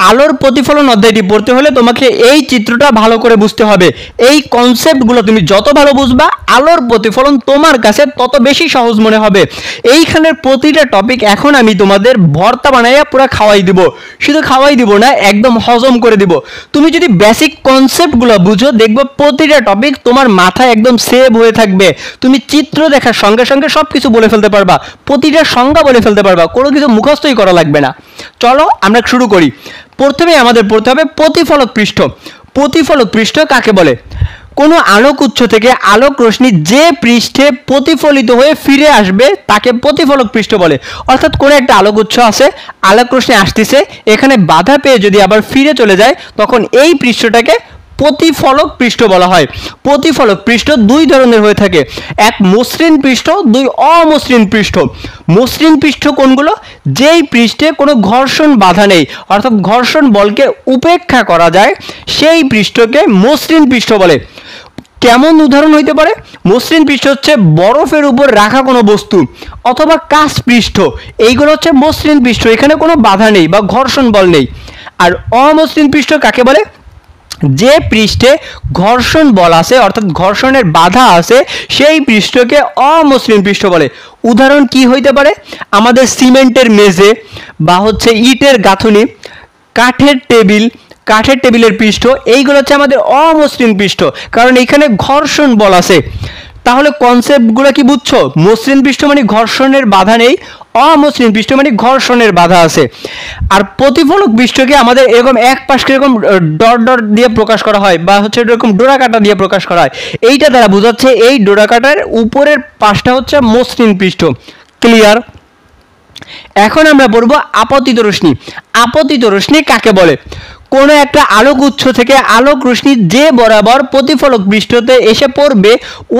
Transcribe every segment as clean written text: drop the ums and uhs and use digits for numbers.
আলোর প্রতিফলন অধ্যায়টি পড়তে হলে তোমাকে এই চিত্রটা ভালো করে বুঝতে হবে। এই কনসেপ্টগুলো তুমি যত ভালো বুঝবা আলোর প্রতিফলন তোমার কাছে তত বেশি সহজ মনে হবে। এইখানের প্রতিটা টপিক এখন আমি তোমাদের ভর্তা বানাইয়া পুরো খাওয়াই দিব, শুধু খাওয়াই দিব না, একদম হজম করে দিব। তুমি যদি বেসিক কনসেপ্টগুলো বুঝো দেখবে প্রতিটা টপিক তোমার মাথায় একদম সেভ হয়ে থাকবে। তুমি চিত্র দেখার সঙ্গে সঙ্গে সব কিছু বলে ফেলতে পারবা, প্রতিটা সংজ্ঞা বলে ফেলতে পারবা, কোনো কিছু মুখস্থই করা লাগবে না। চলো আমরা শুরু করি। প্রথমে আমাদের পড়তে হবে প্রতিফলক পৃষ্ঠ। প্রতিফলক পৃষ্ঠ কাকে বলে? কোনো আলোক উৎস থেকে আলোক রশ্মি যে পৃষ্ঠে প্রতিফলিত হয়ে ফিরে আসবে তাকে প্রতিফলক পৃষ্ঠ বলে। অর্থাৎ কোনো একটা আলোক উৎস আছে, আলোক রশ্মি আসতেছে, এখানে বাধা পেয়ে যদি আবার ফিরে চলে যায় তখন এই পৃষ্ঠটাকে প্রতিফলক পৃষ্ঠ বলা হয়। প্রতিফলক পৃষ্ঠ দুই ধরনের হয়ে থাকে, এক মসৃণ পৃষ্ঠ, দুই অমসৃণ পৃষ্ঠ। মসৃণ পৃষ্ঠ কোনগুলো? যেই পৃষ্ঠে কোনো ঘর্ষণ বাধা নেই, অর্থাৎ ঘর্ষণ বলকে উপেক্ষা করা যায়, সেই পৃষ্ঠকে মসৃণ পৃষ্ঠ বলে। কেমন উদাহরণ হইতে পারে? মসৃণ পৃষ্ঠ হচ্ছে বরফের উপর রাখা কোনো বস্তু, অথবা কাঁচ পৃষ্ঠ, এইগুলো হচ্ছে মসৃণ পৃষ্ঠ, এখানে কোনো বাধা নেই বা ঘর্ষণ বল নেই। আর অমসৃণ পৃষ্ঠ কাকে বলে? যে পৃষ্ঠে ঘর্ষণ বল আছে, অর্থাৎ ঘর্ষণের বাধা আছে, সেই পৃষ্ঠকে অমসৃণ পৃষ্ঠ বলে। উদাহরণ কি হইতে পারে? আমাদের সিমেন্টের মেঝে বা হচ্ছে ইটের গাঁথুনি, কাঠের টেবিলের পৃষ্ঠ, এইগুলো হচ্ছে আমাদের অমসৃণ পৃষ্ঠ, কারণ এখানে ঘর্ষণ বল আছে। তাহলে কনসেপ্টগুলো কি বুঝছো? মসৃণ পৃষ্ঠ মানে ঘর্ষণের বাধা নেই, অমসৃণ পৃষ্ঠ মানে ঘর্ষণের বাধা আছে। আর প্রতিফলক পৃষ্ঠকে আমাদের এরকম এক পাশকে এরকম ডট ডট দিয়ে প্রকাশ করা হয়, বা হচ্ছে এরকম ডোরা কাটা দিয়ে প্রকাশ করা হয়। এইটা দ্বারা বোঝাচ্ছে এই ডোরা কাটার উপরের পাশটা হচ্ছে মসৃণ পৃষ্ঠ। ক্লিয়ার? এখন আমরা পড়ব আপতিত রশ্মি। আপতিত রশ্মি কাকে বলে? কোনো একটা আলোক উৎস থেকে আলোক রশ্মি যে বরাবর প্রতিফলক পৃষ্ঠতে এসে পড়বে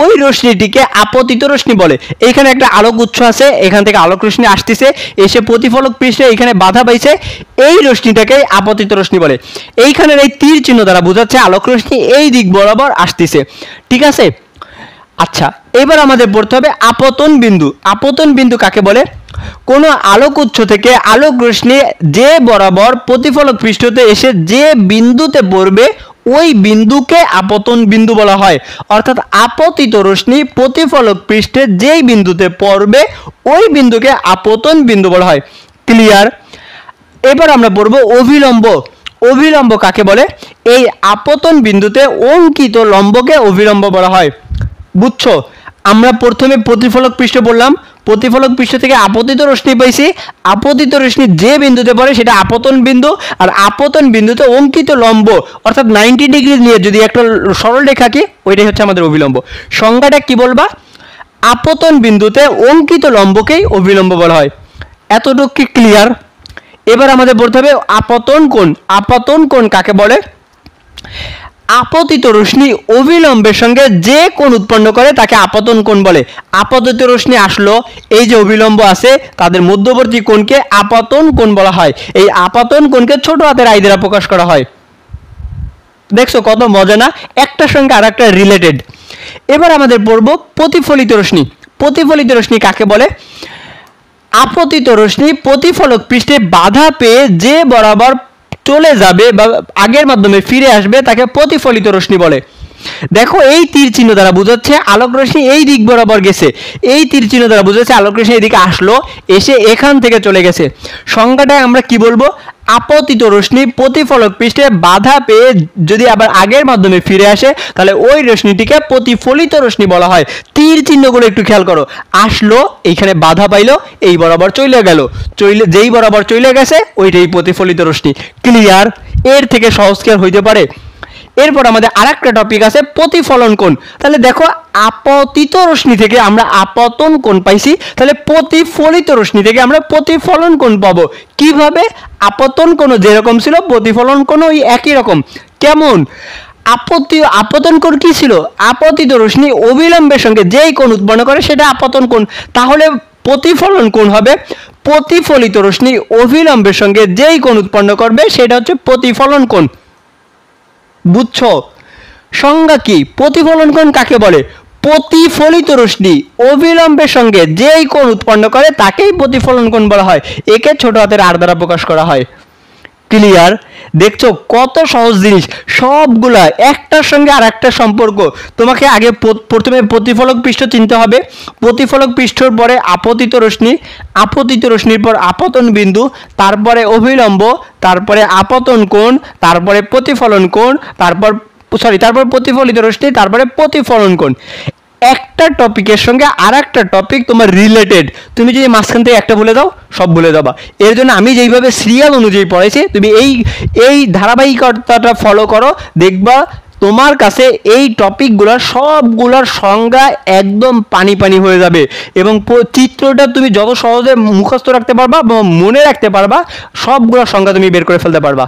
ওই রশ্মিটিকে আপতিত রশ্মি বলে। এখানে একটা আলোক উৎস আছে, এখান থেকে আলোক রশ্মি আসতেছে, এসে প্রতিফলক পৃষ্ঠে এখানে বাধা পাইছে, এই রশ্মিটাকে আপতিত রশ্মি বলে। এইখানের এই তীর চিহ্ন দ্বারা বোঝাচ্ছে আলোক রশ্মি এই দিক বরাবর আসতেছে। ঠিক আছে? আচ্ছা, এবার আমাদের পড়তে হবে আপতন বিন্দু। আপতন বিন্দু কাকে বলে? কোনো আলোক উৎস থেকে আলোক রশ্মি যে বরাবর প্রতিফলক পৃষ্ঠতে এসে যে বিন্দুতে পড়বে ওই বিন্দুকে আপতন বিন্দু বলা হয়। অর্থাৎ আপতিত রশ্মি প্রতিফলক পৃষ্ঠে যেই বিন্দুতে পড়বে ওই বিন্দুকে আপতন বিন্দু বলা হয়। ক্লিয়ার? এবার আমরা পড়ব অভিলম্ব। অভিলম্ব কাকে বলে? এই আপতন বিন্দুতে অঙ্কিত লম্বকে অভিলম্ব বলা হয়। বুঝছো? আমরা প্রথমে প্রতিফলক পৃষ্ঠ বললাম, প্রতিফলক পৃষ্ঠ থেকে আপতিত রশ্মি পাইছি, আপতিত রশ্মি যে বিন্দুতে পড়ে সেটা আপতন বিন্দু, আর আপতন বিন্দুতে অঙ্কিত লম্ব অর্থাৎ 90 ডিগ্রি নিয়ে যদি একটা সরল রেখা আঁকি ওইটাই হচ্ছে আমাদের অভিলম্ব। সংজ্ঞাটা কি বলবা? আপতন বিন্দুতে অঙ্কিত লম্বকেই অভিলম্ব বলা হয়। এতটুকু কি ক্লিয়ার? এবার আমাদের বলতে হবে আপতন কোণ। আপতন কোণ কাকে বলে? আপতিত রশ্মি অভিলম্বের সঙ্গে যে কোণ উৎপন্ন করে তাকে আপতন কোণ বলে। আপতিত রশ্মি আসলো, এই যে অভিলম্ব আছে তাদের মধ্যবর্তী কোণকে আপতন কোণ বলা হয়। এই আপতন কোণকে ছোট হাতের আই দ্বারা প্রকাশ করা হয়। দেখছো কত মজা না? একটার সঙ্গে আর একটা রিলেটেড। এবার আমাদের পড়ব প্রতিফলিত রশ্মি। প্রতিফলিত রশ্মি কাকে বলে? আপতিত রশ্মি প্রতিফলক পৃষ্ঠে বাধা পেয়ে যে বরাবর চলে যাবে বা আগের মাধ্যমে ফিরে আসবে তাকে প্রতিফলিত রশ্মি বলে। দেখো এই তীর চিহ্ন দ্বারা বোঝাচ্ছে আলোক রশ্মি এই দিক বরাবর গেছে, এই তীর চিহ্ন দ্বারা বোঝাচ্ছে আলোক রশ্মি এইদিকে আসলো, এসে এখান থেকে চলে গেছে। সংজ্ঞাটায় আমরা কি বলবো? আপতিত রশ্মি প্রতিফলক পৃষ্ঠে বাধা পেয়ে যদি আবার আগের মাধ্যমে ফিরে আসে তাহলে ওই রশ্মিটিকে প্রতিফলিত রশ্মি বলা হয়। তীর চিহ্নগুলো একটু খেয়াল করো, আসলো, এইখানে বাধা পাইলো, এই বরাবর চলে গেল, যেই বরাবর চলে গেছে ওইটাই প্রতিফলিত রশ্মি। ক্লিয়ার? এর থেকে সহজ কি আর হইতে পারে? এরপর আমাদের আরেকটা টপিক আছে প্রতিফলন কোণ। তাহলে দেখো আপতিত রশ্মি থেকে আমরা আপতন কোণ পাইছি, তাহলে প্রতিফলিত রশ্মি থেকে আমরা প্রতিফলন কোণ পাবো। কিভাবে? আপতন কোণ যেরকম ছিল প্রতিফলন কোণ ওই একই রকম। কেমন? আপতন কোণ কি ছিল? আপতিত রশ্মি অবিলম্বের সঙ্গে যেই কোণ উৎপন্ন করে সেটা আপতন কোণ। তাহলে প্রতিফলন কোণ হবে প্রতিফলিত রশ্মি অবিলম্বের সঙ্গে যেই কোণ উৎপন্ন করবে সেটা হচ্ছে প্রতিফলন কোণ। বুঝছো? সংজ্ঞা কি? প্রতিফলন কোণ কাকে বলে? প্রতিফলিত রশ্মি অবিলম্বের সঙ্গে যেই কোণ উৎপন্ন করে তাকেই প্রতিফলন কোণ বলা হয়। একে ছোট হাতের আর দ্বারা প্রকাশ করা হয়। ক্লিয়ার? দেখছো কত সহজ জিনিস, সবগুলা একটার সঙ্গে আর একটা সম্পর্ক। তোমাকে আগে প্রথমে প্রতিফলক পৃষ্ঠ চিনতে হবে, প্রতিফলক পৃষ্ঠর পরে আপতিত রশ্মি, আপতিত রশ্মির পর আপতন বিন্দু, তারপরে অভিলম্ব, তারপরে আপতন কোণ, তারপরে প্রতিফলন কোণ, তারপর প্রতিফলিত রশ্মি, তারপরে প্রতিফলন কোণ। একটা টপিকের সঙ্গে আর একটা টপিক তোমার রিলেটেড, তুমি যদি মাঝখান থেকে একটা বলে দাও সব বলে দেবা। এর জন্য আমি যেইভাবে সিরিয়াল অনুযায়ী পড়াইছি তুমি এই ধারাবাহিকতাটা ফলো করো, দেখবা তোমার কাছে এই টপিকগুলোর সবগুলোর সংজ্ঞা একদম পানি পানি হয়ে যাবে, এবং চিত্রটা তুমি যত সহজে মুখস্থ রাখতে পারবা বা মনে রাখতে পারবা, সবগুলোর সংজ্ঞা তুমি বের করে ফেলতে পারবা।